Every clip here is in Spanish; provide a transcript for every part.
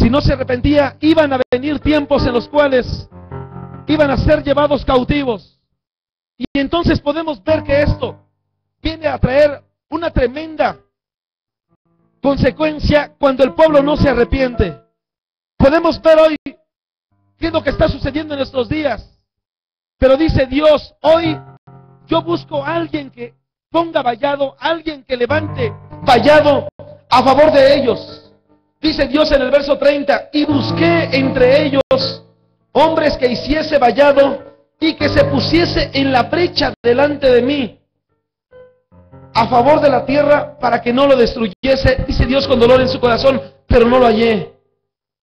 si no se arrepentía, iban a venir tiempos en los cuales iban a ser llevados cautivos. Y entonces podemos ver que esto viene a traer una tremenda consecuencia cuando el pueblo no se arrepiente. Podemos ver hoy qué es lo que está sucediendo en nuestros días. Pero dice Dios, hoy yo busco a alguien que ponga vallado, alguien que levante vallado a favor de ellos. Dice Dios en el verso 30, y busqué entre ellos hombres que hiciese vallado y que se pusiese en la brecha delante de mí a favor de la tierra para que no lo destruyese. Dice Dios con dolor en su corazón, pero no lo hallé.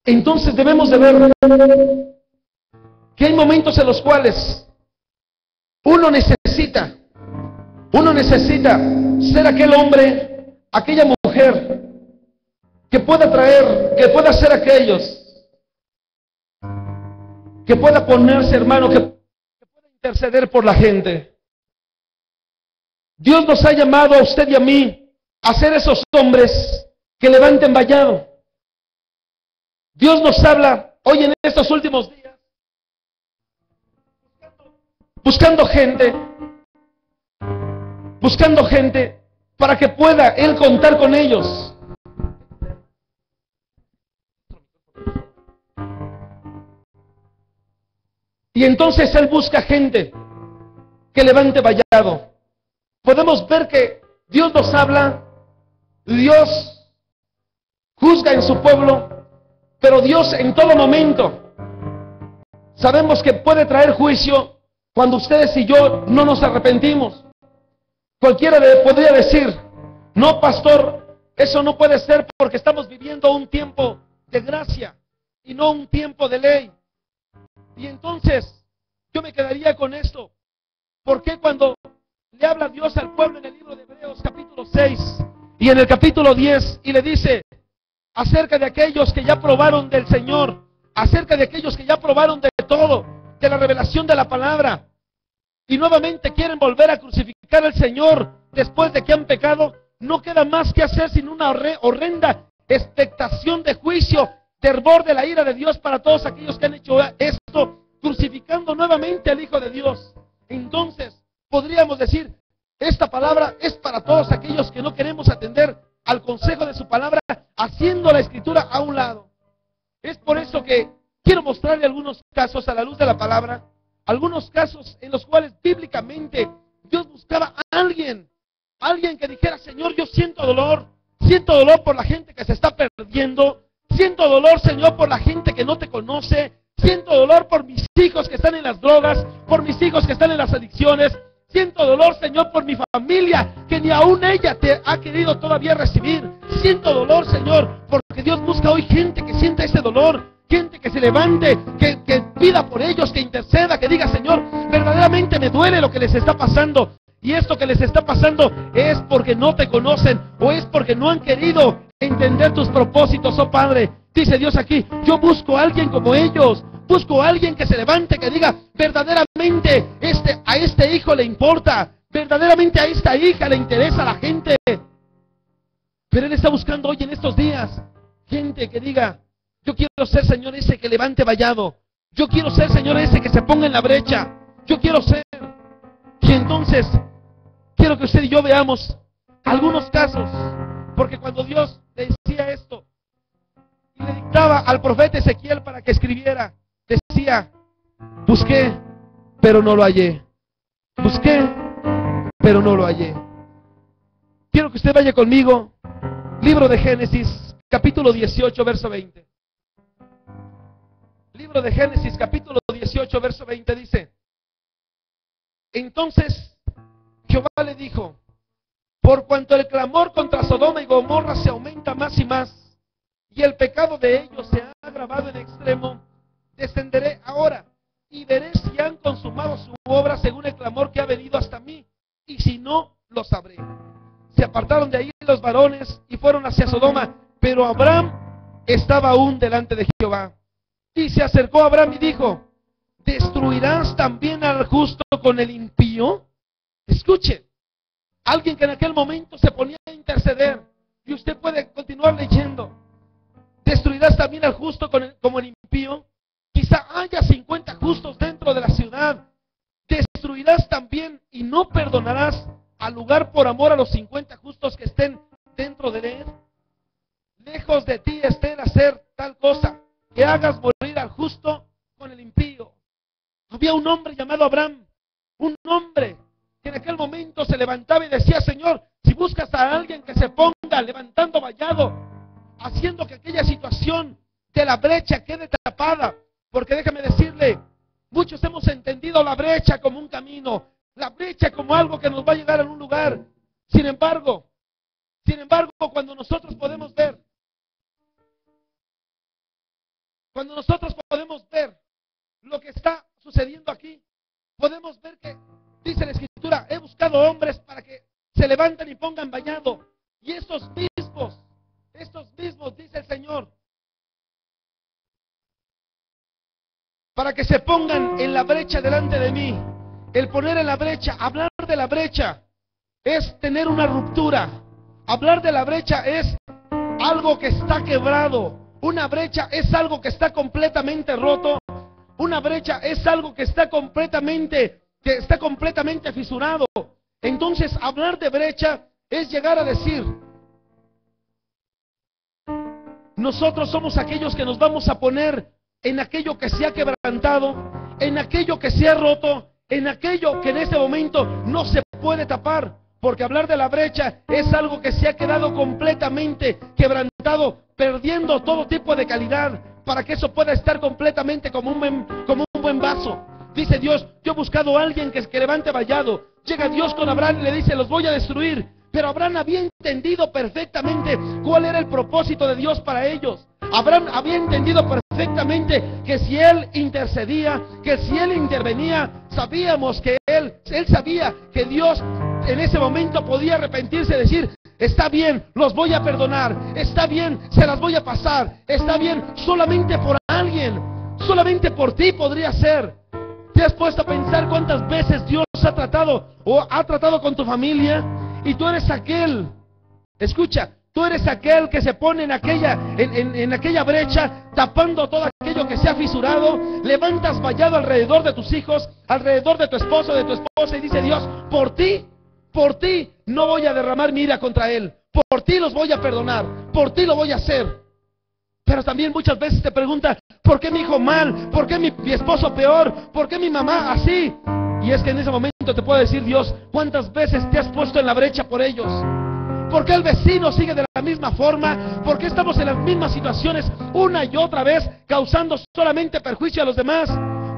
Entonces debemos de ver que hay momentos en los cuales uno necesita ser aquel hombre, aquella mujer que pueda traer, que pueda ser aquellos, que pueda ponerse, hermano, que pueda interceder por la gente. Dios nos ha llamado a usted y a mí a ser esos hombres que levanten vallado. Dios nos habla hoy en estos últimos días buscando gente para que pueda Él contar con ellos. Y entonces Él busca gente que levante vallado. Podemos ver que Dios nos habla, Dios juzga en su pueblo, pero Dios en todo momento sabemos que puede traer juicio cuando ustedes y yo no nos arrepentimos. Cualquiera podría decir, no, pastor, eso no puede ser porque estamos viviendo un tiempo de gracia y no un tiempo de ley. Y entonces yo me quedaría con esto. ¿Por qué cuando le habla Dios al pueblo en el libro de Hebreos capítulo 6 y en el capítulo 10 y le dice acerca de aquellos que ya probaron del Señor, acerca de aquellos que ya probaron de todo, de la revelación de la palabra, y nuevamente quieren volver a crucificar al Señor después de que han pecado? No queda más que hacer sino una horrenda expectación de juicio, fervor de la ira de Dios para todos aquellos que han hecho esto, crucificando nuevamente al Hijo de Dios. Entonces podríamos decir, esta palabra es para todos aquellos que no queremos atender al consejo de su palabra, haciendo la Escritura a un lado. Es por eso que quiero mostrarle algunos casos a la luz de la palabra, algunos casos en los cuales bíblicamente Dios buscaba a alguien que dijera, Señor, yo siento dolor por la gente que se está perdiendo, siento dolor, Señor, por la gente que no te conoce, siento dolor por mis hijos que están en las drogas, por mis hijos que están en las adicciones, siento dolor, Señor, por mi familia, que ni aún ella te ha querido todavía recibir. Siento dolor, Señor, porque Dios busca hoy gente que sienta ese dolor, gente que se levante, que pida por ellos, que interceda, que diga, Señor, verdaderamente me duele lo que les está pasando. Y esto que les está pasando es porque no te conocen o es porque no han querido entender tus propósitos, oh Padre. Dice Dios aquí, yo busco a alguien como ellos. Busco a alguien que se levante, que diga, verdaderamente a este hijo le importa, verdaderamente a esta hija le interesa la gente. Pero Él está buscando hoy en estos días gente que diga, yo quiero ser, Señor, ese que levante vallado. Yo quiero ser, Señor, ese que se ponga en la brecha. Yo quiero ser. Y entonces quiero que usted y yo veamos algunos casos, porque cuando Dios le decía esto y le dictaba al profeta Ezequiel para que escribiera, decía, busqué, pero no lo hallé. Busqué, pero no lo hallé. Quiero que usted vaya conmigo, libro de Génesis, capítulo 18, verso 20. Libro de Génesis, capítulo 18, verso 20 dice, entonces Jehová le dijo, por cuanto el clamor contra Sodoma y Gomorra se aumenta más y más, y el pecado de ellos se ha agravado en extremo, descenderé ahora y veré si han consumado su obra según el clamor que ha venido hasta mí, y si no, lo sabré. Se apartaron de ahí los varones y fueron hacia Sodoma, pero Abraham estaba aún delante de Jehová. Y se acercó a Abraham y dijo, ¿destruirás también al justo con el impío? Escuche, alguien que en aquel momento se ponía a interceder, y usted puede continuar leyendo. ¿Destruirás ¿Destruirás también al justo como el impío? Quizá haya 50 justos dentro de la ciudad. ¿Destruirás también y no perdonarás al lugar por amor a los 50 justos que estén dentro de él? Lejos de ti esté el hacer tal cosa, que hagas morir al justo con el impío. Había un hombre llamado Abraham, un hombre que en aquel momento se levantaba y decía: Señor, si buscas a alguien que se ponga levantando vallado, haciendo que aquella situación de la brecha quede tapada, porque déjame decirle, muchos hemos entendido la brecha como un camino, la brecha como algo que nos va a llegar a un lugar. Sin embargo, cuando nosotros podemos ver lo que está sucediendo aquí, podemos ver que dice la Escritura: he buscado hombres para que se levanten y pongan vallado. Y estos mismos, dice el Señor, para que se pongan en la brecha delante de mí. El poner en la brecha, hablar de la brecha, es tener una ruptura. Hablar de la brecha es algo que está quebrado. Una brecha es algo que está completamente roto. Una brecha es algo que está completamente fisurado. Entonces, hablar de brecha es llegar a decir: nosotros somos aquellos que nos vamos a poner en aquello que se ha quebrantado, en aquello que se ha roto, en aquello que en este momento no se puede tapar. Porque hablar de la brecha es algo que se ha quedado completamente quebrantado, perdiendo todo tipo de calidad, para que eso pueda estar completamente como un buen vaso. Dice Dios: yo he buscado a alguien que levante vallado. Llega Dios con Abraham y le dice: los voy a destruir. Pero Abraham había entendido perfectamente cuál era el propósito de Dios para ellos. Abraham había entendido perfectamente que si él intercedía, que si él intervenía, sabíamos que él sabía que Dios en ese momento podía arrepentirse y decir: está bien, los voy a perdonar, está bien, se las voy a pasar, está bien, solamente por alguien, solamente por ti podría ser. ¿Te has puesto a pensar cuántas veces Dios ha tratado con tu familia? Y tú eres aquel, escucha, tú eres aquel que se pone en aquella brecha, tapando todo aquello que se ha fisurado. Levantas vallado alrededor de tus hijos, alrededor de tu esposo, de tu esposa, y dice Dios: por ti no voy a derramar mi ira contra él, por ti los voy a perdonar, por ti lo voy a hacer. Pero también muchas veces te pregunta: ¿por qué mi hijo mal? ¿Por qué mi esposo peor? ¿Por qué mi mamá así? Y es que en ese momento te puedo decir Dios: ¿cuántas veces te has puesto en la brecha por ellos? ¿Por qué el vecino sigue de la misma forma? ¿Por qué estamos en las mismas situaciones una y otra vez, causando solamente perjuicio a los demás?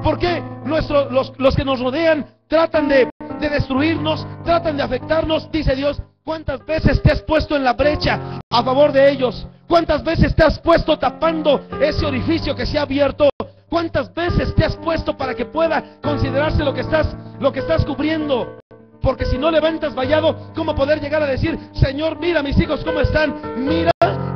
¿Por qué los que nos rodean tratan de destruirnos, tratan de afectarnos? Dice Dios: ¿cuántas veces te has puesto en la brecha a favor de ellos? ¿Cuántas veces te has puesto tapando ese orificio que se ha abierto? ¿Cuántas veces te has puesto para que pueda considerarse lo que estás cubriendo? Porque si no levantas vallado, ¿cómo poder llegar a decir: Señor, mira mis hijos cómo están?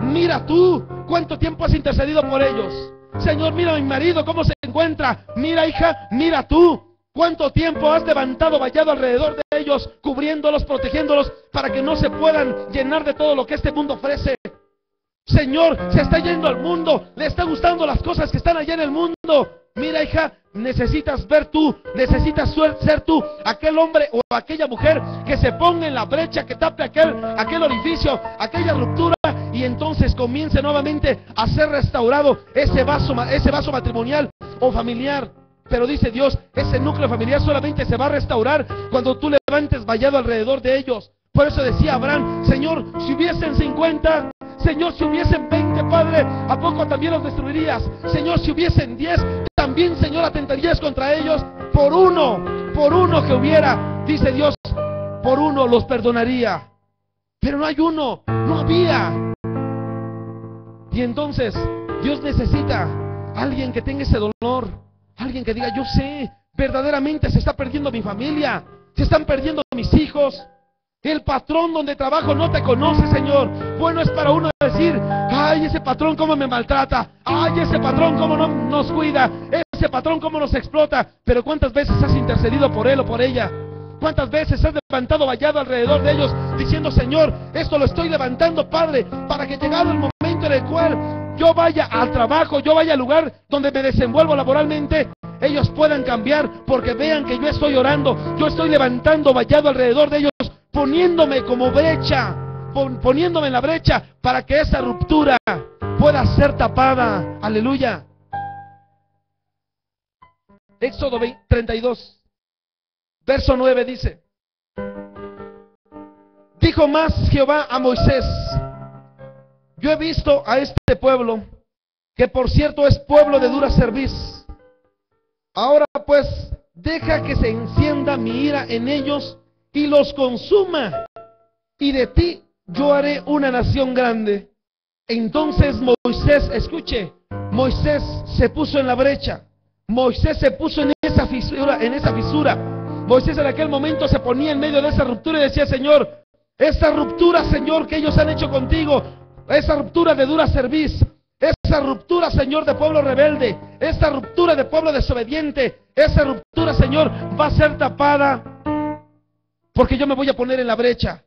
Mira tú, ¿cuánto tiempo has intercedido por ellos? Señor, mira mi marido cómo se encuentra. Mira, hija, mira tú, ¿cuánto tiempo has levantado vallado alrededor de ellos, cubriéndolos, protegiéndolos, para que no se puedan llenar de todo lo que este mundo ofrece? Señor, se está yendo al mundo, le está gustando las cosas que están allá en el mundo. Mira, hija, necesitas ser tú aquel hombre o aquella mujer que se ponga en la brecha, que tape aquel orificio, aquella ruptura, y entonces comience nuevamente a ser restaurado ese vaso matrimonial o familiar. Pero dice Dios: ese núcleo familiar solamente se va a restaurar cuando tú levantes vallado alrededor de ellos. Por eso decía Abraham: Señor, si hubiesen 50, Señor, si hubiesen 20, Padre, ¿a poco también los destruirías? Señor, si hubiesen 10, también, Señor, atentarías contra ellos. Por uno que hubiera, dice Dios, por uno los perdonaría. Pero no hay uno, no había. Y entonces Dios necesita a alguien que tenga ese dolor, alguien que diga: yo sé, verdaderamente se está perdiendo mi familia, se están perdiendo mis hijos. El patrón donde trabajo no te conoce, Señor. Bueno es para uno decir: ay, ese patrón cómo me maltrata, ay, ese patrón cómo no nos cuida, ese patrón cómo nos explota. Pero ¿cuántas veces has intercedido por él o por ella? ¿Cuántas veces has levantado vallado alrededor de ellos, diciendo: Señor, esto lo estoy levantando, Padre, para que llegado el momento en el cual yo vaya al trabajo, yo vaya al lugar donde me desenvuelvo laboralmente, ellos puedan cambiar porque vean que yo estoy orando, yo estoy levantando vallado alrededor de ellos, poniéndome como brecha, poniéndome en la brecha para que esa ruptura pueda ser tapada. Aleluya. Éxodo 32, verso 9 dice: dijo más Jehová a Moisés: yo he visto a este pueblo, que por cierto es pueblo de dura cerviz. Ahora pues, deja que se encienda mi ira en ellos y los consuma, y de ti yo haré una nación grande. Entonces Moisés, escuche, Moisés se puso en la brecha, Moisés se puso en esa fisura, Moisés en aquel momento se ponía en medio de esa ruptura y decía: Señor, esa ruptura, Señor, que ellos han hecho contigo, esa ruptura de dura cerviz, esa ruptura, Señor, de pueblo rebelde, esa ruptura de pueblo desobediente, esa ruptura, Señor, va a ser tapada porque yo me voy a poner en la brecha.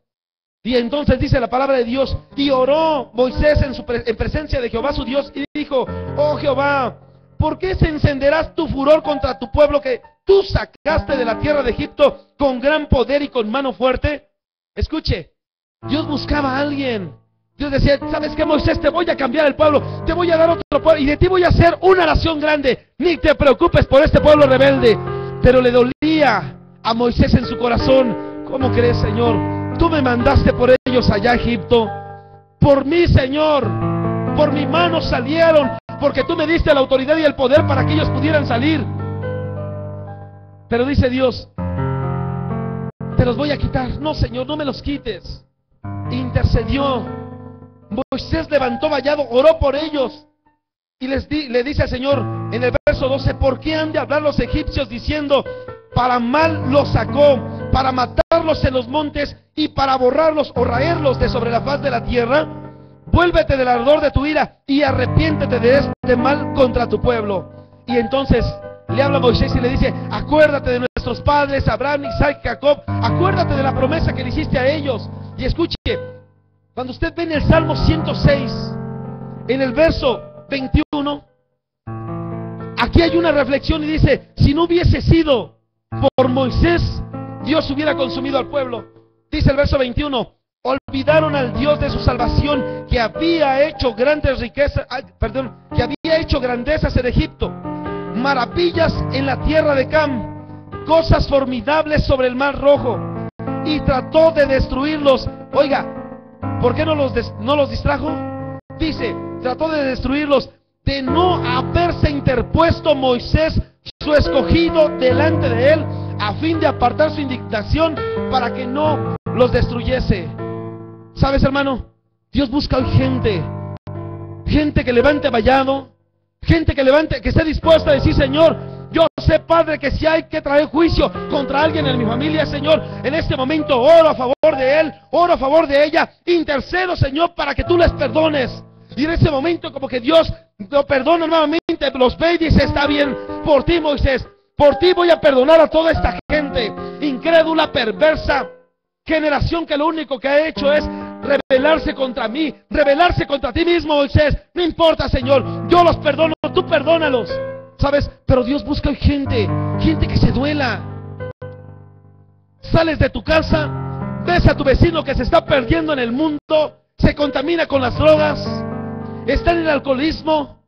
Y entonces dice la palabra de Dios: y oró Moisés en presencia de Jehová su Dios, y dijo: oh Jehová, ¿por qué se encenderás tu furor contra tu pueblo que tú sacaste de la tierra de Egipto con gran poder y con mano fuerte? Escuche, Dios buscaba a alguien. Dios decía: ¿sabes qué, Moisés? Te voy a cambiar el pueblo, te voy a dar otro pueblo, y de ti voy a hacer una nación grande. Ni te preocupes por este pueblo rebelde. Pero le dolía a Moisés en su corazón. ¿Cómo crees, Señor? Tú me mandaste por ellos allá a Egipto. Por mí, Señor, por mi mano salieron, porque tú me diste la autoridad y el poder para que ellos pudieran salir. Pero dice Dios: te los voy a quitar. No, Señor, no me los quites. Intercedió. Moisés levantó vallado, oró por ellos, y le dice al Señor en el verso 12: ¿por qué han de hablar los egipcios diciendo: para mal los sacó, para matarlos en los montes y para borrarlos o raerlos de sobre la faz de la tierra? Vuélvete del ardor de tu ira y arrepiéntete de este mal contra tu pueblo. Y entonces le habla a Moisés y le dice: acuérdate de nuestros padres Abraham, Isaac y Jacob, acuérdate de la promesa que le hiciste a ellos. Y escuche, cuando usted ve en el Salmo 106, en el verso 21, aquí hay una reflexión y dice: si no hubiese sido por Moisés, Dios hubiera consumido al pueblo. Dice el verso 21: olvidaron al Dios de su salvación, que había hecho grandes riquezas, que había hecho grandezas en Egipto, maravillas en la tierra de Cam, cosas formidables sobre el mar rojo, y trató de destruirlos. Oiga, ¿por qué no los distrajo? Dice: trató de destruirlos, de no haberse interpuesto Moisés, su escogido, delante de él, a fin de apartar su indignación, para que no los destruyese. ¿Sabes, hermano? Dios busca hoy gente que levante vallado, gente que esté dispuesta a decir: Señor, yo sé, Padre, que si hay que traer juicio contra alguien en mi familia, Señor, en este momento oro a favor de él, oro a favor de ella, intercedo, Señor, para que tú les perdones. Y en ese momento, como que Dios lo perdona nuevamente, los ve y dice: está bien, por ti, Moisés, por ti voy a perdonar a toda esta gente incrédula, perversa, generación que lo único que ha hecho es rebelarse contra mí, rebelarse contra ti mismo, Moisés. No importa, Señor, yo los perdono, tú perdónalos. ¿Sabes? Pero Dios busca gente que se duela. Sales de tu casa, ves a tu vecino que se está perdiendo en el mundo, se contamina con las drogas, está en el alcoholismo.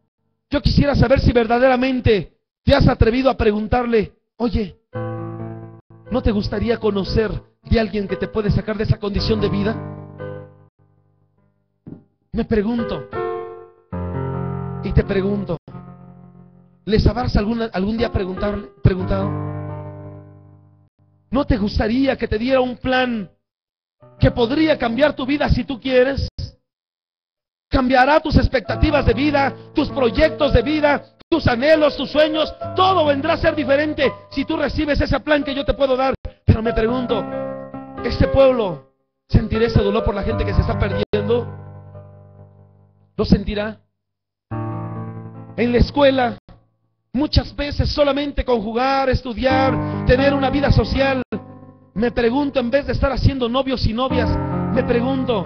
Yo quisiera saber si verdaderamente te has atrevido a preguntarle: oye, ¿no te gustaría conocer de alguien que te puede sacar de esa condición de vida? Me pregunto, y te pregunto, ¿les habrás algún día preguntado? ¿No te gustaría que te diera un plan que podría cambiar tu vida si tú quieres? Cambiará tus expectativas de vida, tus proyectos de vida, tus anhelos, tus sueños. Todo vendrá a ser diferente si tú recibes ese plan que yo te puedo dar. Pero me pregunto, ¿este pueblo sentirá ese dolor por la gente que se está perdiendo? ¿Lo sentirá? En la escuela, muchas veces solamente con jugar, estudiar, tener una vida social, me pregunto, en vez de estar haciendo novios y novias, me pregunto,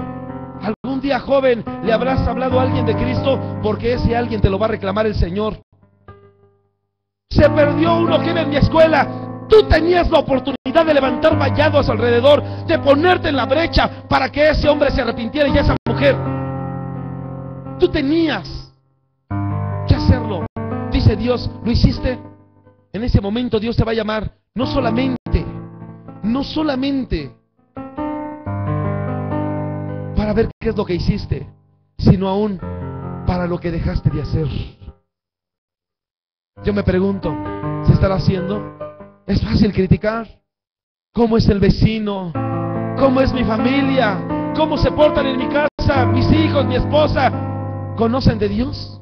Algún día, joven, le habrás hablado a alguien de Cristo, porque ese alguien te lo va a reclamar el Señor. Se perdió uno que iba en mi escuela. Tú tenías la oportunidad de levantar vallados alrededor, de ponerte en la brecha para que ese hombre se arrepintiera y esa mujer. Tú tenías que hacerlo. Dice Dios, ¿lo hiciste? En ese momento Dios te va a llamar, no solamente para ver qué es lo que hiciste, sino aún para lo que dejaste de hacer. Yo me pregunto, ¿se estará haciendo? Es fácil criticar. ¿Cómo es el vecino? ¿Cómo es mi familia? ¿Cómo se portan en mi casa? ¿Mis hijos, mi esposa? ¿Conocen de Dios?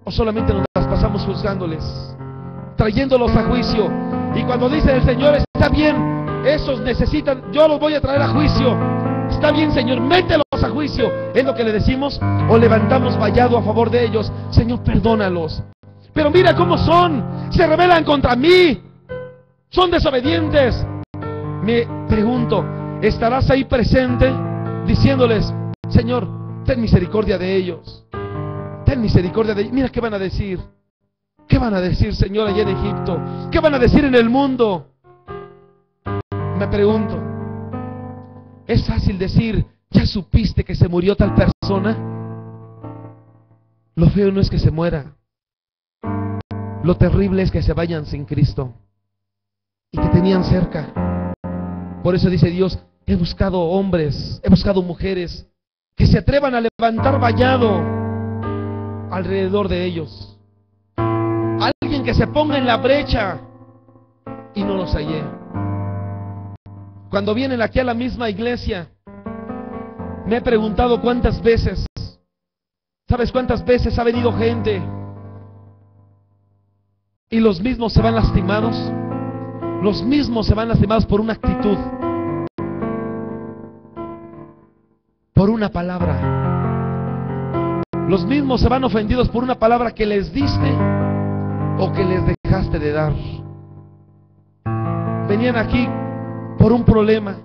¿O solamente nos las pasamos juzgándoles, trayéndolos a juicio? Y cuando dice el Señor, está bien, esos necesitan, yo los voy a traer a juicio. Está bien, Señor, mételos a juicio. ¿Es lo que le decimos? ¿O levantamos vallado a favor de ellos? Señor, perdónalos. Pero mira cómo son, se rebelan contra mí, son desobedientes. Me pregunto, ¿estarás ahí presente diciéndoles, Señor, ten misericordia de ellos? Ten misericordia de ellos. Mira qué van a decir. ¿Qué van a decir, Señor, allá en Egipto? ¿Qué van a decir en el mundo? Me pregunto, ¿es fácil decir, ya supiste que se murió tal persona? Lo feo no es que se muera. Lo terrible es que se vayan sin Cristo y que tenían cerca. Por eso dice Dios, he buscado hombres, he buscado mujeres que se atrevan a levantar vallado alrededor de ellos. Alguien que se ponga en la brecha, y no los hallé. Cuando vienen aquí a la misma iglesia, me he preguntado cuántas veces, ¿sabes cuántas veces ha venido gente? Y los mismos se van lastimados. Los mismos se van lastimados por una actitud, por una palabra. Los mismos se van ofendidos por una palabra que les diste o que les dejaste de dar. Venían aquí por un problema.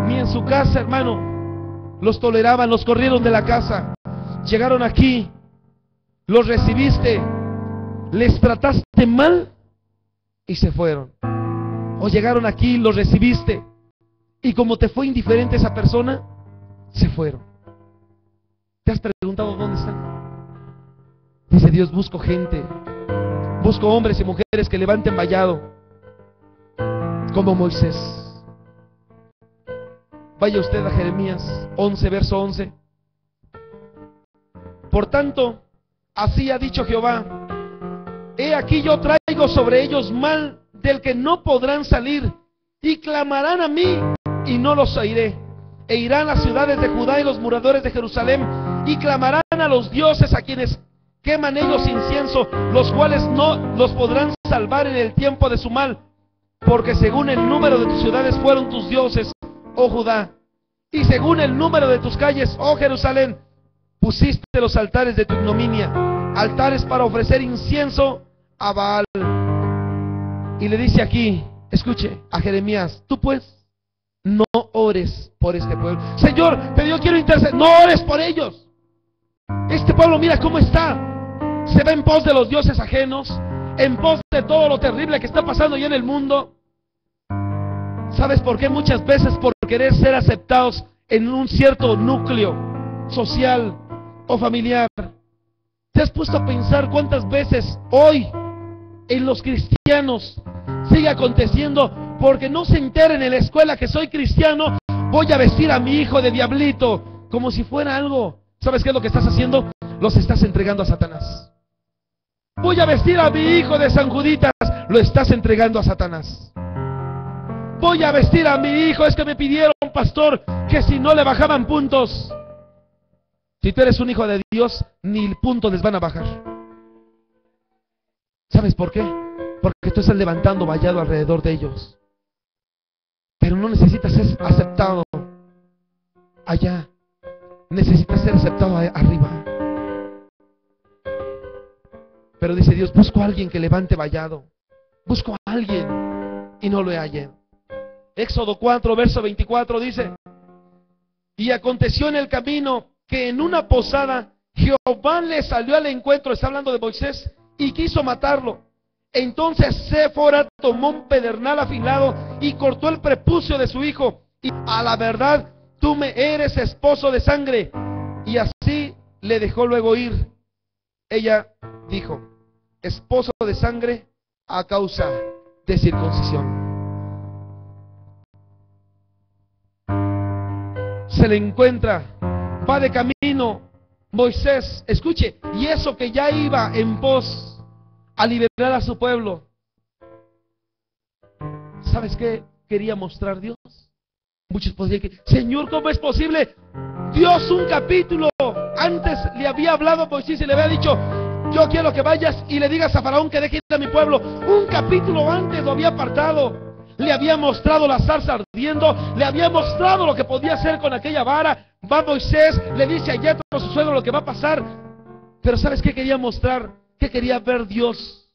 Ni en su casa, hermano, los toleraban, los corrieron de la casa. Llegaron aquí, los recibiste, les trataste mal y se fueron. O llegaron aquí, los recibiste y como te fue indiferente esa persona, se fueron. ¿Te has preguntado dónde están? Dice Dios, busco gente, busco hombres y mujeres que levanten vallado como Moisés. Vaya usted a Jeremías 11, verso 11. Por tanto, así ha dicho Jehová: he aquí yo traigo sobre ellos mal del que no podrán salir, y clamarán a mí, y no los oiré. E irán las ciudades de Judá y los moradores de Jerusalén, y clamarán a los dioses a quienes queman ellos incienso, los cuales no los podrán salvar en el tiempo de su mal, porque según el número de tus ciudades fueron tus dioses, oh Judá, y según el número de tus calles, oh Jerusalén, pusiste los altares de tu ignominia, altares para ofrecer incienso a Baal. Y le dice aquí, escuche, a Jeremías, tú pues no ores por este pueblo. Señor, pero yo quiero interceder. No ores por ellos. Este pueblo, mira cómo está. Se va en pos de los dioses ajenos, en pos de todo lo terrible que está pasando ya en el mundo. ¿Sabes por qué? Muchas veces por querer ser aceptados en un cierto núcleo social o familiar. ¿Te has puesto a pensar cuántas veces hoy en los cristianos sigue aconteciendo? Porque no se enteren en la escuela que soy cristiano, voy a vestir a mi hijo de diablito, como si fuera algo. ¿Sabes qué es lo que estás haciendo? Los estás entregando a Satanás. Voy a vestir a mi hijo de San Juditas, lo estás entregando a Satanás. Voy a vestir a mi hijo, es que me pidieron, pastor, que si no le bajaban puntos. Si tú eres un hijo de Dios, ni puntos les van a bajar. ¿Sabes por qué? Porque tú estás levantando vallado alrededor de ellos. Pero no necesitas ser aceptado allá, necesitas ser aceptado arriba. Pero dice Dios, busco a alguien que levante vallado, busco a alguien y no lo hallé. Éxodo 4, verso 24 dice: Y aconteció en el camino que en una posada Jehová le salió al encuentro, está hablando de Moisés, y quiso matarlo. Entonces Séfora tomó un pedernal afilado y cortó el prepucio de su hijo. Y a la verdad, tú me eres esposo de sangre. Y así le dejó luego ir. Ella dijo: esposo de sangre a causa de circuncisión. Se le encuentra, va de camino Moisés, escuche, y eso que ya iba en pos a liberar a su pueblo. ¿Sabes qué quería mostrar Dios? Muchos podrían decir: Señor, ¿cómo es posible? Dios un capítulo antes le había hablado a Moisés y le había dicho: yo quiero que vayas y le digas a Faraón que deje ir a mi pueblo. Un capítulo antes lo había apartado. Le había mostrado la zarza ardiendo, le había mostrado lo que podía hacer con aquella vara. Va Moisés, le dice a Yetro, su suegro, lo que va a pasar. Pero ¿sabes qué quería mostrar? ¿Qué quería ver Dios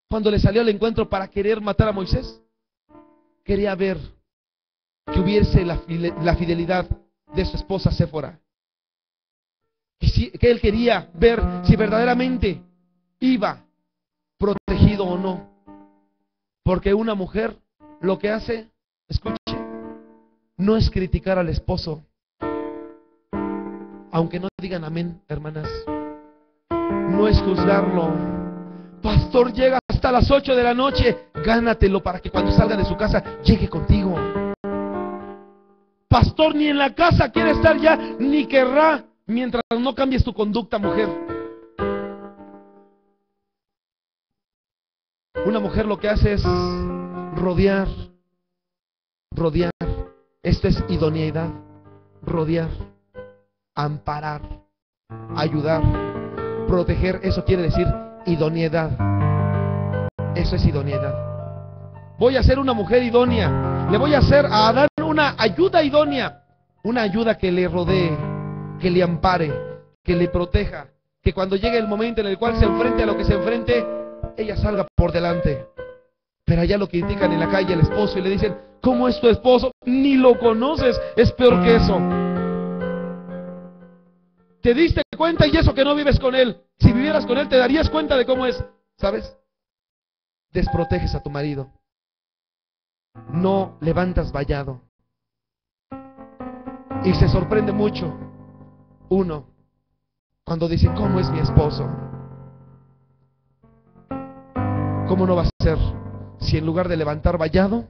cuando le salió al encuentro para querer matar a Moisés? Quería ver que hubiese la fidelidad de su esposa Séfora. Que él quería ver si verdaderamente iba protegido o no. Porque una mujer lo que hace, escuche, no es criticar al esposo. Aunque no digan amén, hermanas. No es juzgarlo. Pastor, llega hasta las 8 de la noche. Gánatelo para que cuando salga de su casa llegue contigo. Pastor, ni en la casa quiere estar ya, ni querrá, mientras no cambies tu conducta, mujer. Una mujer lo que hace es rodear. Esto es idoneidad. Rodear, amparar, ayudar, proteger. Eso quiere decir idoneidad. Eso es idoneidad. Voy a ser una mujer idónea. Le voy a dar una ayuda idónea. Una ayuda que le rodee, que le ampare, que le proteja. Que cuando llegue el momento en el cual se enfrente a lo que se enfrente, ella salga por delante. Pero allá lo critican en la calle el esposo y le dicen: ¿cómo es tu esposo? Ni lo conoces, es peor que eso. ¿Te diste cuenta? Y eso que no vives con él. Si vivieras con él te darías cuenta de cómo es. ¿Sabes? Desproteges a tu marido. No levantas vallado. Y se sorprende mucho uno cuando dice: ¿cómo es mi esposo? ¿Cómo no va a ser si en lugar de levantar vallado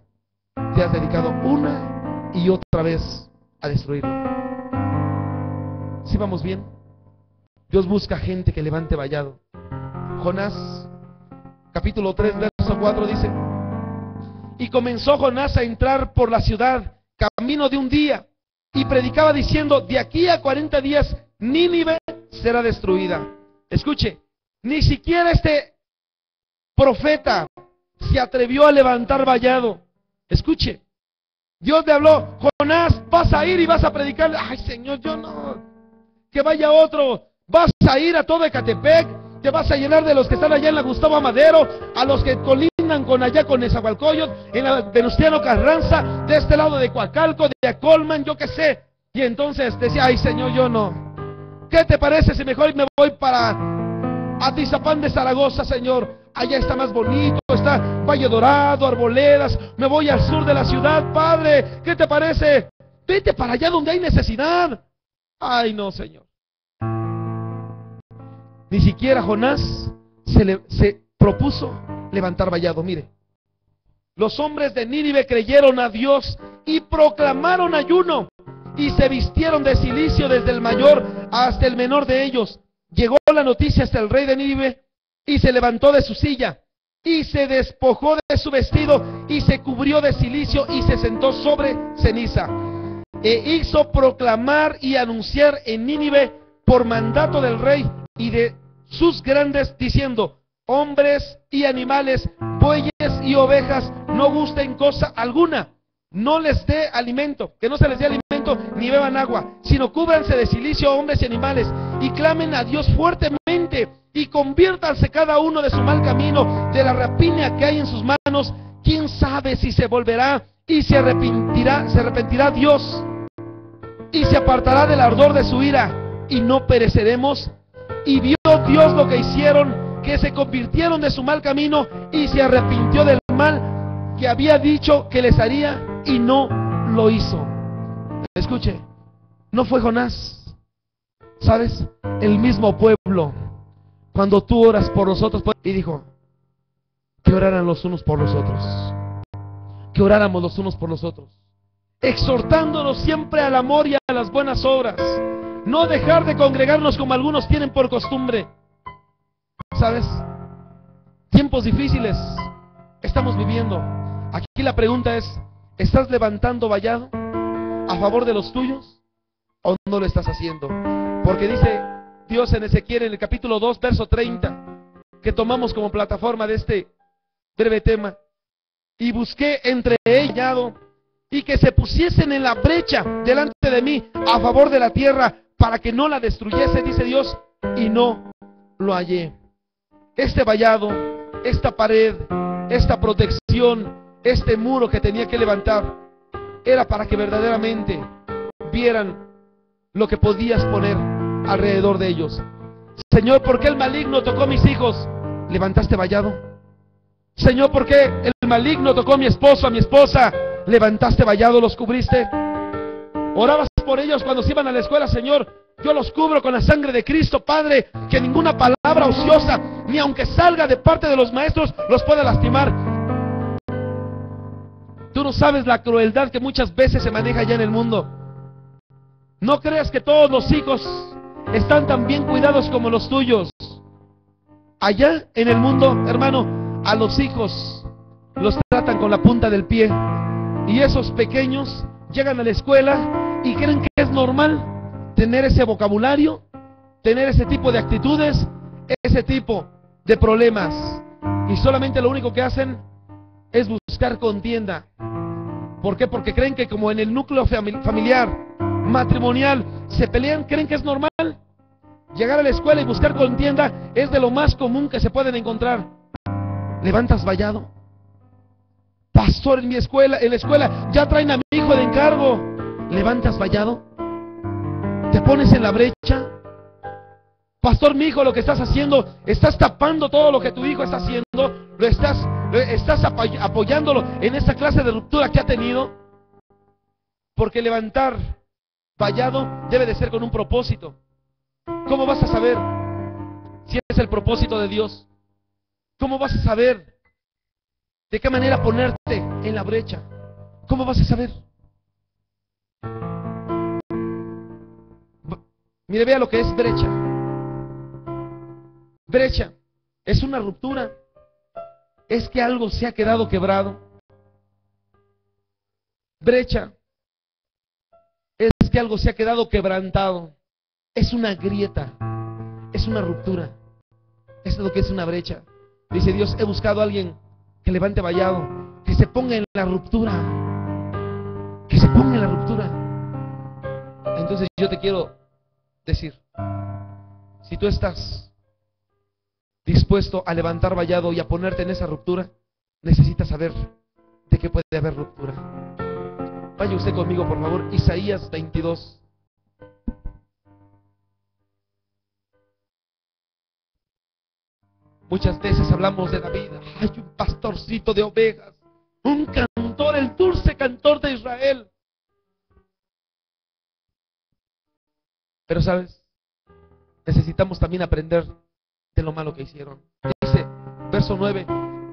te has dedicado una y otra vez a destruirlo? ¿Sí vamos bien? Dios busca gente que levante vallado. Jonás, capítulo 3, verso 4 dice: y comenzó Jonás a entrar por la ciudad, camino de un día, y predicaba diciendo: de aquí a 40 días Nínive será destruida. Escuche, ni siquiera este profeta se atrevió a levantar vallado. Escuche, Dios le habló: Jonás, vas a ir y vas a predicar. Ay, Señor, yo no. Que vaya otro. Vas a ir a todo Ecatepec, te vas a llenar de los que están allá en la Gustavo Amadero, a los que colindan con allá con Nezahualcóyotl, en la Venustiano Carranza, de este lado de Coacalco, de Acolman, yo qué sé. Y entonces decía: ay, Señor, yo no. ¿Qué te parece si mejor me voy para Atizapán de Zaragoza, Señor? Allá está más bonito, está Valle Dorado, Arboledas. Me voy al sur de la ciudad, Padre. ¿Qué te parece? Vete para allá donde hay necesidad. Ay, no, Señor. Ni siquiera Jonás se propuso levantar vallado. Mire, los hombres de Nínive creyeron a Dios y proclamaron ayuno, y se vistieron de cilicio desde el mayor hasta el menor de ellos. Llegó la noticia hasta el rey de Nínive, y se levantó de su silla, y se despojó de su vestido, y se cubrió de cilicio, y se sentó sobre ceniza. E hizo proclamar y anunciar en Nínive por mandato del rey y de sus grandes, diciendo: hombres y animales, bueyes y ovejas, no gusten cosa alguna, no les dé alimento, que no se les dé alimento ni beban agua, sino cúbranse de cilicio, hombres y animales, y clamen a Dios fuertemente, y conviértanse cada uno de su mal camino, de la rapiña que hay en sus manos. Quién sabe si se volverá y se arrepentirá Dios y se apartará del ardor de su ira, y no pereceremos. Y vio Dios lo que hicieron, que se convirtieron de su mal camino, y se arrepintió del mal que había dicho que les haría, y no lo hizo. Escuche, no fue Jonás, ¿sabes? El mismo pueblo, cuando tú oras por nosotros, y dijo que oraran los unos por los otros, que oráramos los unos por los otros, exhortándonos siempre al amor y a las buenas obras, no dejar de congregarnos como algunos tienen por costumbre. ¿Sabes? Tiempos difíciles estamos viviendo. Aquí la pregunta es: ¿estás levantando vallado a favor de los tuyos o no lo estás haciendo? Porque dice Dios en Ezequiel, en el capítulo 2, verso 30, que tomamos como plataforma de este breve tema: y busqué entre ellos vallado, y que se pusiesen en la brecha delante de mí a favor de la tierra, para que no la destruyese, dice Dios, y no lo hallé. Este vallado, esta pared, esta protección, este muro que tenía que levantar, era para que verdaderamente vieran lo que podías poner alrededor de ellos. Señor, ¿por qué el maligno tocó a mis hijos? ¿Levantaste vallado? Señor, ¿por qué el maligno tocó a mi esposo, a mi esposa? ¿Levantaste vallado, los cubriste? Orabas por ellos cuando se iban a la escuela: Señor, yo los cubro con la sangre de Cristo, Padre, que ninguna palabra ociosa, ni aunque salga de parte de los maestros, los pueda lastimar. Tú no sabes la crueldad que muchas veces se maneja allá en el mundo. No creas que todos los hijos están tan bien cuidados como los tuyos. Allá en el mundo, hermano, a los hijos los tratan con la punta del pie. Y esos pequeños llegan a la escuela y creen que es normal tener ese vocabulario, tener ese tipo de actitudes, ese tipo de problemas. Y solamente lo único que hacen es buscar contienda. ¿Por qué? Porque creen que como en el núcleo familiar, matrimonial, se pelean, creen que es normal. Llegar a la escuela y buscar contienda es de lo más común que se pueden encontrar. ¿Levantas vallado? Pastor, en la escuela ya traen a mi hijo de encargo. ¿Levantas vallado? ¿Te pones en la brecha? Pastor, mi hijo, lo que estás haciendo, estás tapando todo lo que tu hijo está haciendo, lo estás apoyándolo en esta clase de ruptura que ha tenido. Porque levantar vallado debe de ser con un propósito. ¿Cómo vas a saber si es el propósito de Dios? ¿Cómo vas a saber de qué manera ponerte en la brecha? ¿Cómo vas a saber? Mire, vea lo que es brecha. Brecha es una ruptura. Es que algo se ha quedado quebrado. Brecha es que algo se ha quedado quebrantado. Es una grieta, es una ruptura. Eso es lo que es una brecha. Dice Dios: he buscado a alguien que levante vallado, que se ponga en la ruptura, que se ponga en la ruptura. Entonces yo te quiero decir, si tú estás dispuesto a levantar vallado y a ponerte en esa ruptura, necesitas saber de qué puede haber ruptura. Vaya usted conmigo, por favor, Isaías 22. Muchas veces hablamos de David: hay un pastorcito de ovejas, un cantor, el dulce cantor de Israel. Pero sabes, necesitamos también aprender de lo malo que hicieron. Dice, verso 9: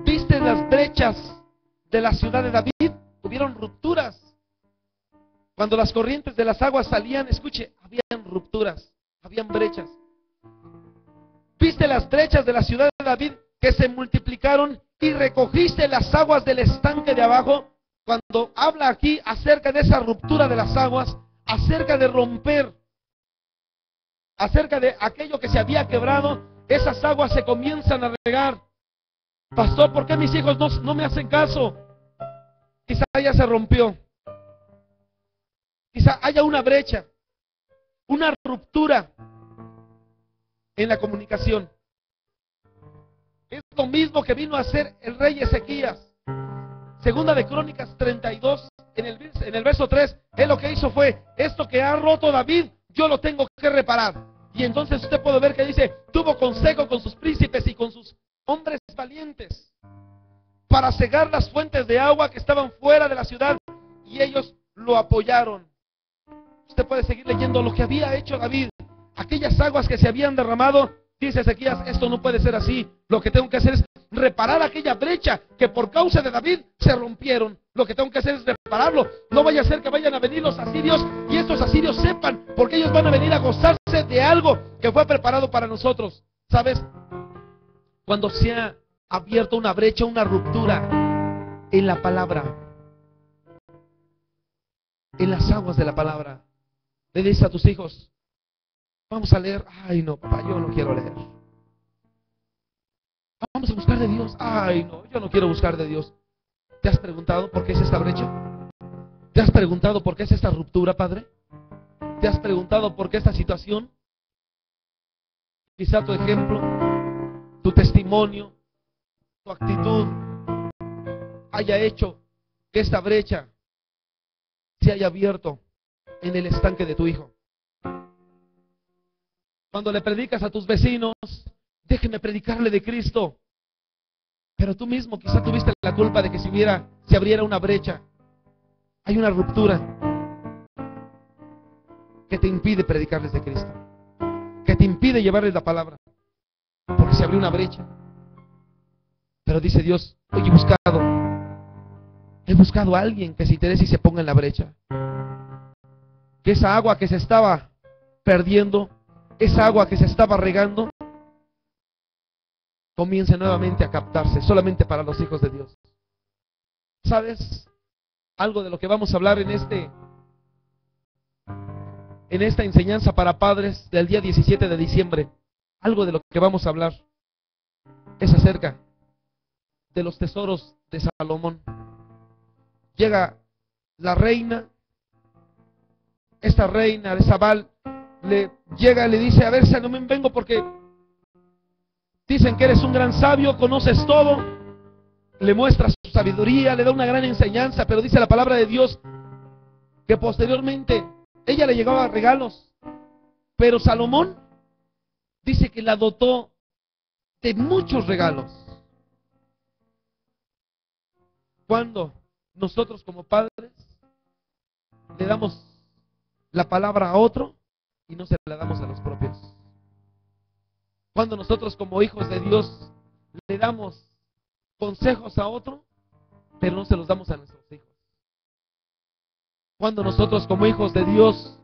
¿viste las brechas de la ciudad de David? Hubieron rupturas. Cuando las corrientes de las aguas salían, escuche, habían rupturas, habían brechas. ¿Viste las brechas de la ciudad de David, que se multiplicaron, y recogiste las aguas del estanque de abajo? Cuando habla aquí acerca de esa ruptura de las aguas, acerca de romper, acerca de aquello que se había quebrado, esas aguas se comienzan a regar. Pastor, ¿por qué mis hijos no me hacen caso? Quizá ya se rompió. Quizá haya una brecha, una ruptura en la comunicación. Es lo mismo que vino a hacer el rey Ezequías. Segunda de Crónicas 32, en el verso 3, él lo que hizo fue, esto que ha roto David, yo lo tengo que reparar. Y entonces usted puede ver que dice, tuvo consejo con sus príncipes y con sus hombres valientes para cegar las fuentes de agua que estaban fuera de la ciudad, y ellos lo apoyaron. Usted puede seguir leyendo lo que había hecho David. Aquellas aguas que se habían derramado, dice Ezequías, esto no puede ser así. Lo que tengo que hacer es reparar aquella brecha que por causa de David se rompieron. Lo que tengo que hacer es repararlo. No vaya a ser que vayan a venir los asirios y estos asirios sepan, porque ellos van a venir a gozarse de algo que fue preparado para nosotros. ¿Sabes? Cuando se ha abierto una brecha, una ruptura en la palabra, en las aguas de la palabra, le dices a tus hijos, vamos a leer. Ay no, papá, yo no quiero leer. Vamos a buscar de Dios. Ay no, yo no quiero buscar de Dios. ¿Te has preguntado por qué es esta brecha? ¿Te has preguntado por qué es esta ruptura, padre? ¿Te has preguntado por qué esta situación? Quizá tu ejemplo, tu testimonio, tu actitud haya hecho que esta brecha se haya abierto en el estanque de tu hijo. Cuando le predicas a tus vecinos, déjenme predicarle de Cristo, pero tú mismo quizá tuviste la culpa de que se abriera una brecha. Hay una ruptura que te impide predicarles de Cristo, que te impide llevarles la palabra, porque se abrió una brecha. Pero dice Dios, oye, he buscado a alguien que se interese y se ponga en la brecha. Que esa agua que se estaba perdiendo, esa agua que se estaba regando, comience nuevamente a captarse, solamente para los hijos de Dios. ¿Sabes? Algo de lo que vamos a hablar en esta enseñanza para padres del día 17 de diciembre, algo de lo que vamos a hablar es acerca de los tesoros de Salomón. Llega la reina, esta reina de Sabal, le llega y le dice, a ver, Salomón, vengo porque dicen que eres un gran sabio, conoces todo. Le muestra su sabiduría, le da una gran enseñanza, pero dice la palabra de Dios que posteriormente ella le llegaba regalos, pero Salomón dice que la dotó de muchos regalos. Cuando nosotros como padres le damos la palabra a otro y no se la damos a los propios. Cuando nosotros como hijos de Dios le damos consejos a otro, pero no se los damos a nuestros hijos. Cuando nosotros como hijos de Dios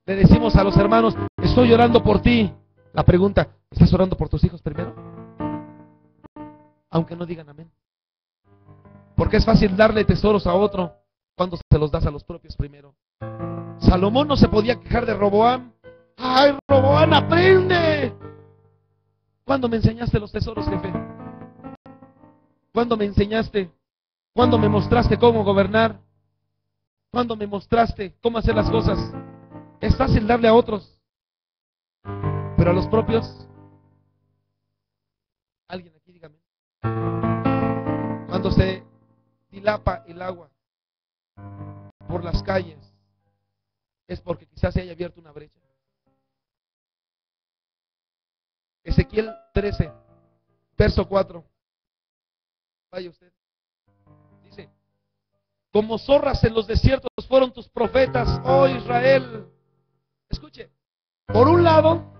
le decimos a los hermanos, estoy orando por ti. La pregunta, ¿estás orando por tus hijos primero? Aunque no digan amén. Porque es fácil darle tesoros a otro cuando se los das a los propios primero. Salomón no se podía quejar de Roboam. ¡Ay, Roboam, aprende! ¿Cuándo me enseñaste los tesoros, jefe? ¿Cuándo me enseñaste? ¿Cuándo me mostraste cómo gobernar? ¿Cuándo me mostraste cómo hacer las cosas? Es fácil darle a otros, pero a los propios. Alguien aquí dígame. Cuando se dilapa el agua por las calles, es porque quizás se haya abierto una brecha. Ezequiel 13, verso 4. Vaya usted. Dice, como zorras en los desiertos fueron tus profetas, oh Israel. Escuche, por un lado,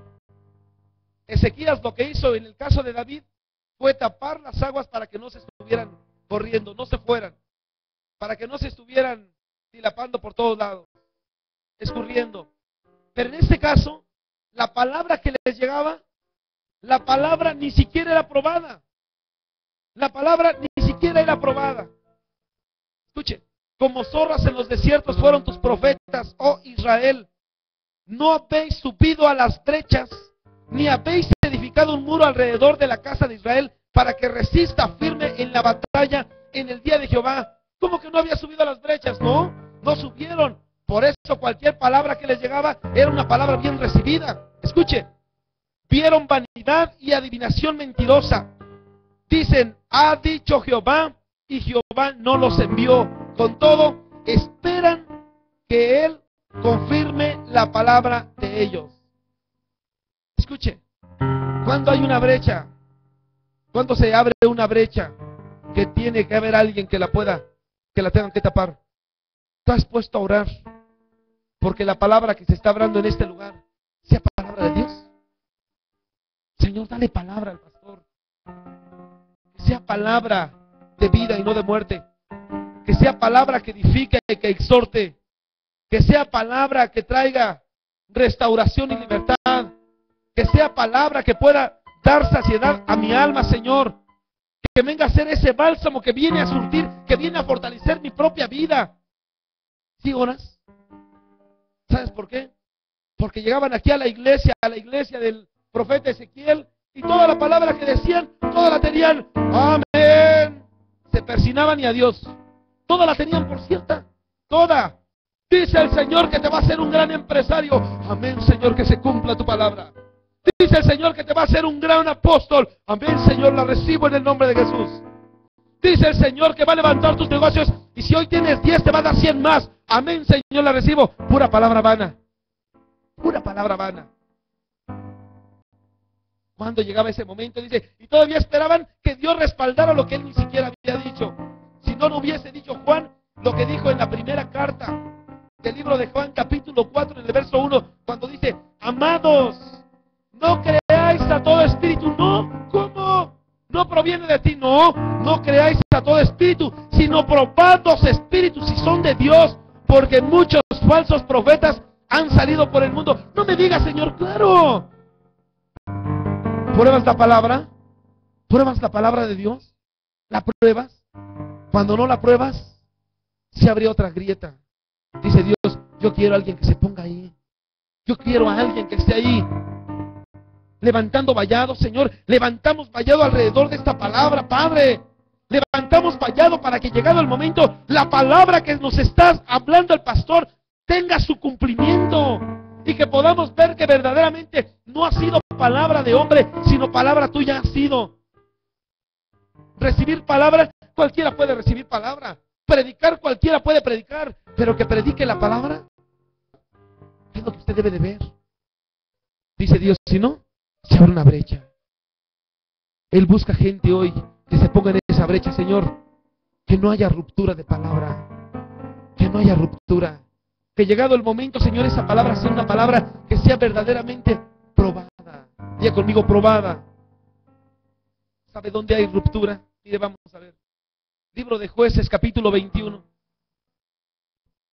Ezequías lo que hizo en el caso de David fue tapar las aguas para que no se estuvieran corriendo, no se fueran, para que no se estuvieran dilapando por todos lados, escurriendo. Pero en este caso, la palabra que les llegaba, la palabra ni siquiera era probada. La palabra ni siquiera era probada. Escuche, como zorras en los desiertos fueron tus profetas, oh Israel. No habéis subido a las brechas, ni habéis edificado un muro alrededor de la casa de Israel para que resista firme en la batalla en el día de Jehová. ¿Cómo que no había subido a las brechas? No, no subieron. Por eso cualquier palabra que les llegaba era una palabra bien recibida. Escuche, vieron vanidad y adivinación mentirosa. Dicen, ha dicho Jehová, y Jehová no los envió. Con todo, esperan que Él confirme la palabra de ellos. Escuche, cuando hay una brecha, cuando se abre una brecha, que tiene que haber alguien que la tengan que tapar. ¿Estás puesto a orar porque la palabra que se está hablando en este lugar sea palabra de Dios? Señor, dale palabra al pastor. Que sea palabra de vida y no de muerte. Que sea palabra que edifique y que exhorte. Que sea palabra que traiga restauración y libertad. Que sea palabra que pueda dar saciedad a mi alma, Señor. Que venga a ser ese bálsamo que viene a surtir, que viene a fortalecer mi propia vida. ¿Sí oras? ¿Sabes por qué? Porque llegaban aquí a la iglesia del profeta Ezequiel, y toda la palabra que decían, toda la tenían, amén. Se persinaban y adiós. Toda la tenían por cierta. Toda. Dice el Señor que te va a hacer un gran empresario. Amén, Señor, que se cumpla tu palabra. Dice el Señor que te va a hacer un gran apóstol. Amén, Señor, la recibo en el nombre de Jesús. Dice el Señor que va a levantar tus negocios, y si hoy tienes 10 te va a dar 100 más. Amén, Señor, la recibo. Pura palabra vana. Pura palabra vana. Cuando llegaba ese momento, dice, y todavía esperaban que Dios respaldara lo que Él ni siquiera había dicho. Si no lo hubiese dicho Juan, lo que dijo en la primera carta del libro de Juan, capítulo 4, en el verso 1, cuando dice, amados, no creáis a todo espíritu. No, ¿cómo? No proviene de ti. No, no creáis a todo espíritu, sino probad los espíritus si son de Dios, porque muchos falsos profetas han salido por el mundo. No me digas, Señor, claro. ¿Pruebas la palabra? ¿Pruebas la palabra de Dios? ¿La pruebas? Cuando no la pruebas, se abre otra grieta. Dice Dios, yo quiero a alguien que se ponga ahí. Yo quiero a alguien que esté ahí. Levantando vallado, Señor. Levantamos vallado alrededor de esta palabra, Padre. Levantamos vallado para que, llegado el momento, la palabra que nos está hablando el pastor tenga su cumplimiento. Y que podamos ver que verdaderamente no ha sido palabra de hombre, sino palabra tuya ha sido. Recibir palabra, cualquiera puede recibir palabra. Predicar, cualquiera puede predicar. Pero que predique la palabra, es lo que usted debe de ver. Dice Dios, si no, se abre una brecha. Él busca gente hoy que se ponga en esa brecha, Señor. Que no haya ruptura de palabra. Que no haya ruptura. Que llegado el momento, Señor, esa palabra sea una palabra que sea verdaderamente probada. Diga conmigo, probada. ¿Sabe dónde hay ruptura? Mire, vamos a ver. Libro de Jueces, capítulo 21.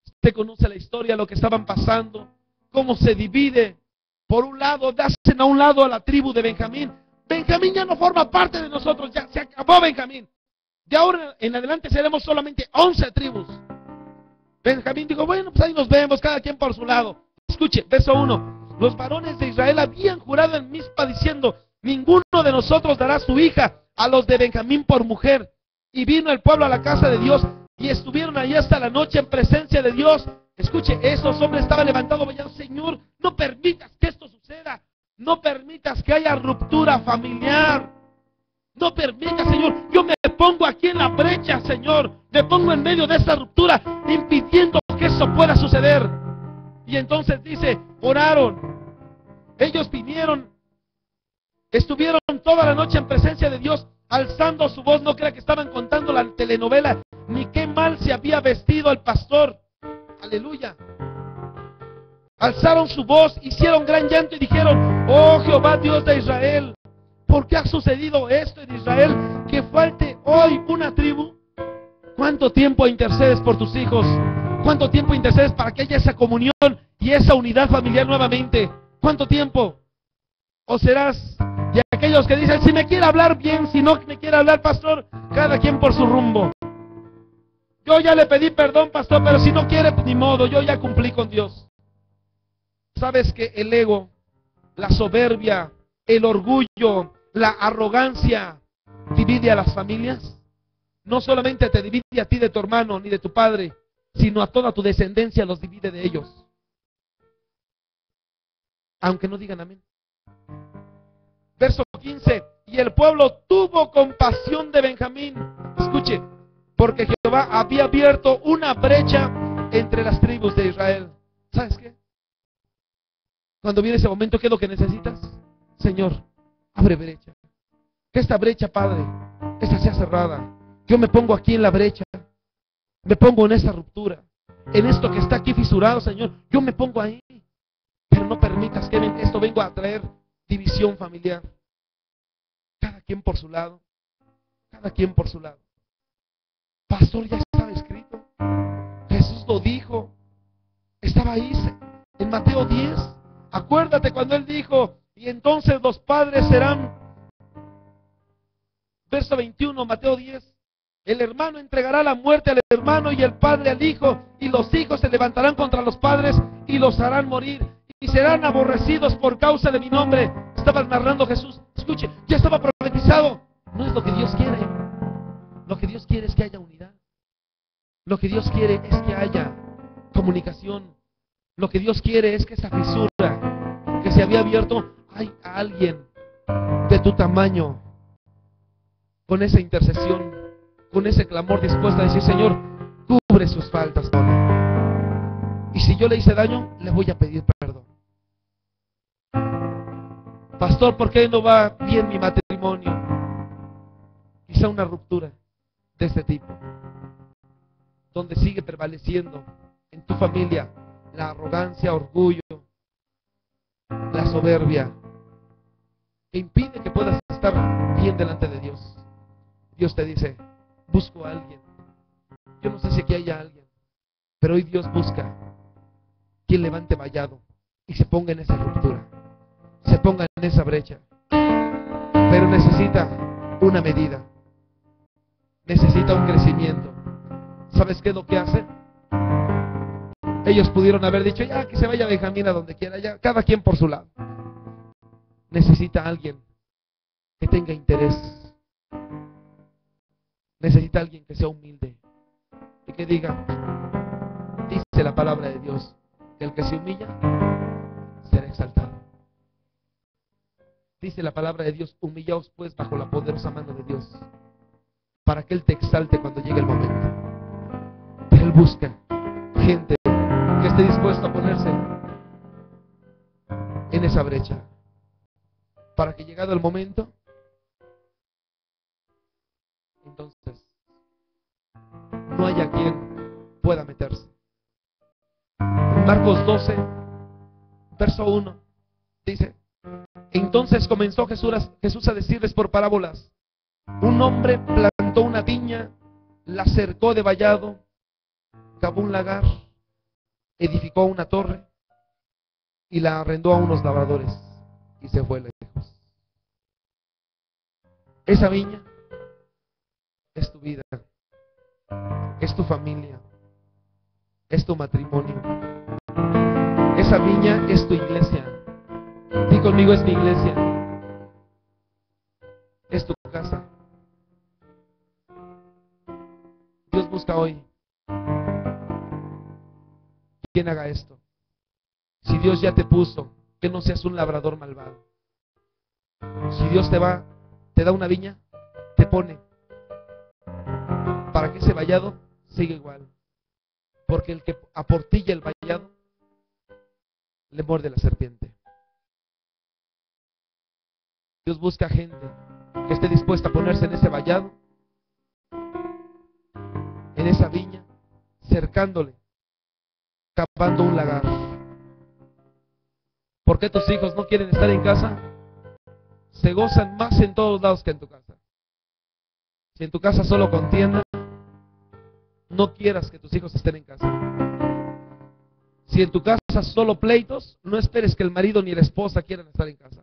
Usted conoce la historia, lo que estaban pasando, cómo se divide. Por un lado, hacen a un lado a la tribu de Benjamín. Benjamín ya no forma parte de nosotros, ya se acabó Benjamín. De ahora en adelante seremos solamente 11 tribus. Benjamín dijo, bueno, pues ahí nos vemos, cada quien por su lado. Escuche, verso 1. Los varones de Israel habían jurado en Mizpa diciendo, ninguno de nosotros dará su hija a los de Benjamín por mujer. Y vino el pueblo a la casa de Dios, y estuvieron allí hasta la noche en presencia de Dios. Escuche, esos hombres estaban levantados, vayan, Señor, no permitas que esto suceda. No permitas que haya ruptura familiar. No permitas, Señor. Yo me pongo aquí en la brecha, Señor. Me pongo en medio de esta ruptura, impidiendo que eso pueda suceder. Y entonces dice, oraron. Ellos vinieron, estuvieron toda la noche en presencia de Dios, alzando su voz. No crea que estaban contando la telenovela, ni qué mal se había vestido el pastor. Aleluya. Alzaron su voz, hicieron gran llanto y dijeron, oh Jehová Dios de Israel, ¿por qué ha sucedido esto en Israel? Que falte hoy una tribu. ¿Cuánto tiempo intercedes por tus hijos? ¿Cuánto tiempo intercedes para que haya esa comunión y esa unidad familiar nuevamente? ¿Cuánto tiempo? ¿O serás de aquellos que dicen, si me quiere hablar bien, si no me quiere hablar, pastor, cada quien por su rumbo? Yo ya le pedí perdón, pastor, pero si no quiere, pues ni modo, yo ya cumplí con Dios. ¿Sabes que el ego, la soberbia, el orgullo, la arrogancia divide a las familias? No solamente te divide a ti de tu hermano ni de tu padre, sino a toda tu descendencia los divide de ellos. Aunque no digan amén. Verso 15. Y el pueblo tuvo compasión de Benjamín. Escuche, porque Jehová Jehová había abierto una brecha entre las tribus de Israel. ¿Sabes qué? Cuando viene ese momento, ¿qué es lo que necesitas? Señor, abre brecha. Que esta brecha, Padre, esta sea cerrada. Yo me pongo aquí en la brecha. Me pongo en esta ruptura. En esto que está aquí fisurado, Señor. Yo me pongo ahí. Pero no permitas que esto venga a traer división familiar. Cada quien por su lado. Cada quien por su lado. Pastor, ya estaba escrito. Jesús lo dijo. Estaba ahí en Mateo 10. Acuérdate cuando Él dijo, y entonces los padres serán, verso 21, Mateo 10, el hermano entregará la muerte al hermano y el padre al hijo, y los hijos se levantarán contra los padres y los harán morir, y serán aborrecidos por causa de mi nombre. Estaba narrando Jesús. Escuche, ya estaba profetizado. No es lo que Dios quiere. Lo que Dios quiere es que haya unidad. Lo que Dios quiere es que haya comunicación. Lo que Dios quiere es que esa fisura que se había abierto, hay a alguien de tu tamaño, con esa intercesión, con ese clamor dispuesto a decir, Señor, cubre sus faltas, y si yo le hice daño, le voy a pedir perdón. Pastor, ¿por qué no va bien mi matrimonio? Quizá una ruptura de este tipo, donde sigue prevaleciendo en tu familia la arrogancia, orgullo, la soberbia, que impide que puedas estar bien delante de Dios. Dios te dice, busco a alguien. Yo no sé si aquí haya alguien, pero hoy Dios busca quien levante vallado y se ponga en esa ruptura, se ponga en esa brecha. Pero necesita una medida, necesita un crecimiento. ¿Sabes qué es lo que hace? Ellos pudieron haber dicho, ya que se vaya Benjamín a donde quiera, ya cada quien por su lado. Necesita alguien que tenga interés. Necesita alguien que sea humilde y que diga, dice la palabra de Dios, que el que se humilla será exaltado. Dice la palabra de Dios, humillaos pues bajo la poderosa mano de Dios, para que Él te exalte cuando llegue el momento. Pero Él busca gente que esté dispuesto a ponerse en esa brecha, para que llegado el momento, entonces no haya quien pueda meterse. Marcos 12, verso 1, dice, entonces comenzó Jesús a decirles por parábolas, un hombre plantó una viña, la cercó de vallado, cavó un lagar, edificó una torre y la arrendó a unos labradores y se fue lejos. Esa viña es tu vida, es tu familia, es tu matrimonio. Esa viña es tu iglesia. Di conmigo, es mi iglesia, es tu casa. Dios busca hoy quien haga esto. Si Dios ya te puso, que no seas un labrador malvado. Si Dios te da una viña, te pone para que ese vallado siga igual. Porque el que aportilla el vallado le muerde la serpiente. Dios busca gente que esté dispuesta a ponerse en ese vallado, en esa viña, cercándole, cavando un lagar. ¿Por qué tus hijos no quieren estar en casa? Se gozan más en todos lados que en tu casa. Si en tu casa solo contienda, no quieras que tus hijos estén en casa. Si en tu casa solo pleitos, no esperes que el marido ni la esposa quieran estar en casa.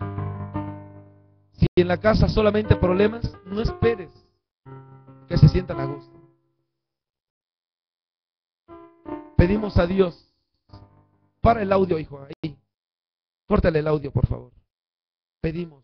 Si en la casa solamente problemas, no esperes que se sientan a gusto. Pedimos a Dios, para el audio, hijo, ahí, córtale el audio, por favor. Pedimos